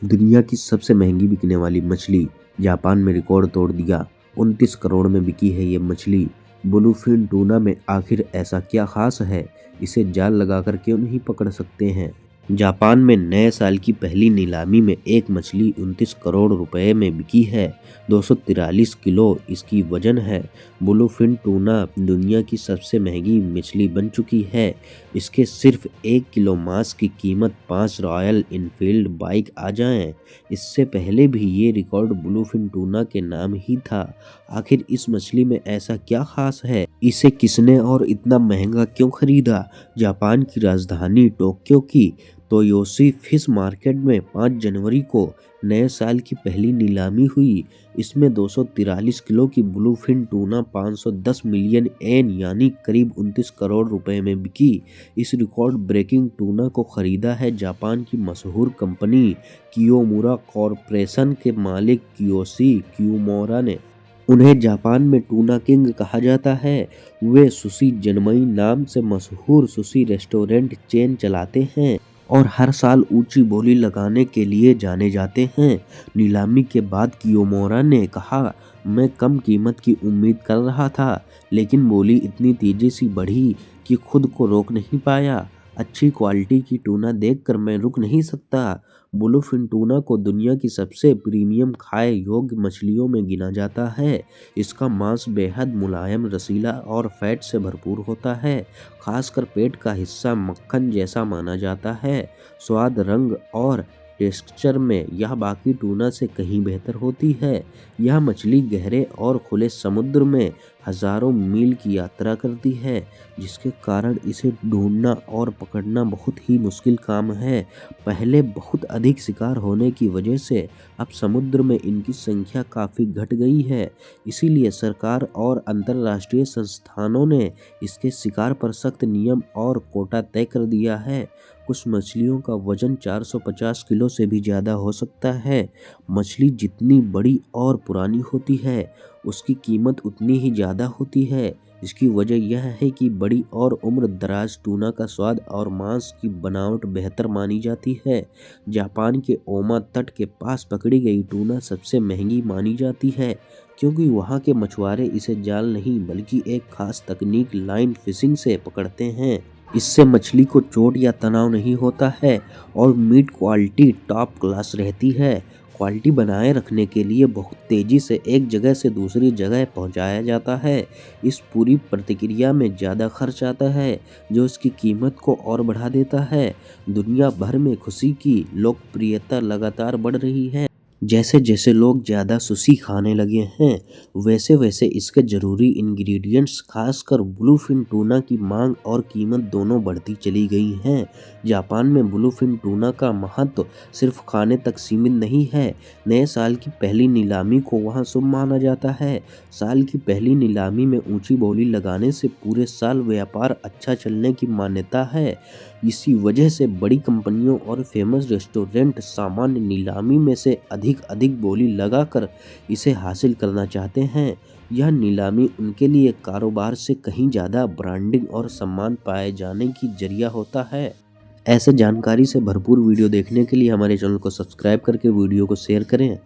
दुनिया की सबसे महंगी बिकने वाली मछली जापान में रिकॉर्ड तोड़ दिया। 29 करोड़ में बिकी है ये मछली। ब्लूफिन टूना में आखिर ऐसा क्या खास है, इसे जाल लगाकर क्यों नहीं पकड़ सकते हैं। जापान में नए साल की पहली नीलामी में एक मछली 29 करोड़ रुपए में बिकी है। 243 किलो इसकी वजन है। ब्लूफिन टूना दुनिया की सबसे महंगी मछली बन चुकी है। इसके सिर्फ 1 किलो मांस की कीमत 5 रॉयल इनफील्ड बाइक आ जाए। इससे पहले भी ये रिकॉर्ड ब्लूफिन टूना के नाम ही था। आखिर इस मछली में ऐसा क्या खास है, इसे किसने और इतना महंगा क्यों खरीदा। जापान की राजधानी टोक्यो की तोयोशी फिश मार्केट में 5 जनवरी को नए साल की पहली नीलामी हुई। इसमें 243 किलो की ब्लूफिन टूना 510 मिलियन येन यानी करीब 29 करोड़ रुपए में बिकी। इस रिकॉर्ड ब्रेकिंग टूना को खरीदा है जापान की मशहूर कंपनी कियोमुरा कॉरपोरेशन के मालिक कियोशी कियोमुरा ने। उन्हें जापान में टूना किंग कहा जाता है। वे सुशी जनमई नाम से मशहूर सुशी रेस्टोरेंट चेन चलाते हैं और हर साल ऊंची बोली लगाने के लिए जाने जाते हैं। नीलामी के बाद कियोमुरा ने कहा, मैं कम कीमत की उम्मीद कर रहा था, लेकिन बोली इतनी तेजी से बढ़ी कि खुद को रोक नहीं पाया। अच्छी क्वालिटी की टूना देखकर मैं रुक नहीं सकता। ब्लूफिन टूना को दुनिया की सबसे प्रीमियम खाए योग्य मछलियों में गिना जाता है। इसका मांस बेहद मुलायम, रसीला और फैट से भरपूर होता है। खासकर पेट का हिस्सा मक्खन जैसा माना जाता है। स्वाद, रंग और टेक्सचर में यह बाकी टूना से कहीं बेहतर होती है। यह मछली गहरे और खुले समुद्र में हजारों मील की यात्रा करती है, जिसके कारण इसे ढूंढना और पकड़ना बहुत ही मुश्किल काम है। पहले बहुत अधिक शिकार होने की वजह से अब समुद्र में इनकी संख्या काफ़ी घट गई है। इसीलिए सरकार और अंतर्राष्ट्रीय संस्थानों ने इसके शिकार पर सख्त नियम और कोटा तय कर दिया है। कुछ मछलियों का वजन 450 किलो से भी ज़्यादा हो सकता है। मछली जितनी बड़ी और पुरानी होती है, उसकी कीमत उतनी ही ज़्यादा होती है। इसकी वजह यह है कि बड़ी और उम्र दराज टूना का स्वाद और मांस की बनावट बेहतर मानी जाती है। जापान के ओमा तट के पास पकड़ी गई टूना सबसे महंगी मानी जाती है, क्योंकि वहाँ के मछुआरे इसे जाल नहीं बल्कि एक खास तकनीक लाइन फिशिंग से पकड़ते हैं। इससे मछली को चोट या तनाव नहीं होता है और मीट क्वालिटी टॉप क्लास रहती है। क्वालिटी बनाए रखने के लिए बहुत तेज़ी से एक जगह से दूसरी जगह पहुंचाया जाता है। इस पूरी प्रक्रिया में ज़्यादा खर्च आता है, जो इसकी कीमत को और बढ़ा देता है। दुनिया भर में सुशी की लोकप्रियता लगातार बढ़ रही है। जैसे जैसे लोग ज़्यादा सुशी खाने लगे हैं, वैसे वैसे इसके ज़रूरी इंग्रेडिएंट्स खासकर ब्लूफिन टूना की मांग और कीमत दोनों बढ़ती चली गई हैं। जापान में ब्लूफिन टूना का महत्व सिर्फ खाने तक सीमित नहीं है। नए साल की पहली नीलामी को वहाँ शुभ माना जाता है। साल की पहली नीलामी में ऊंची बोली लगाने से पूरे साल व्यापार अच्छा चलने की मान्यता है। इसी वजह से बड़ी कंपनियों और फेमस रेस्टोरेंट सामान्य नीलामी में से अधिक बोली लगाकर इसे हासिल करना चाहते हैं। यह नीलामी उनके लिए कारोबार से कहीं ज़्यादा ब्रांडिंग और सम्मान पाए जाने की जरिया होता है। ऐसे जानकारी से भरपूर वीडियो देखने के लिए हमारे चैनल को सब्सक्राइब करके वीडियो को शेयर करें।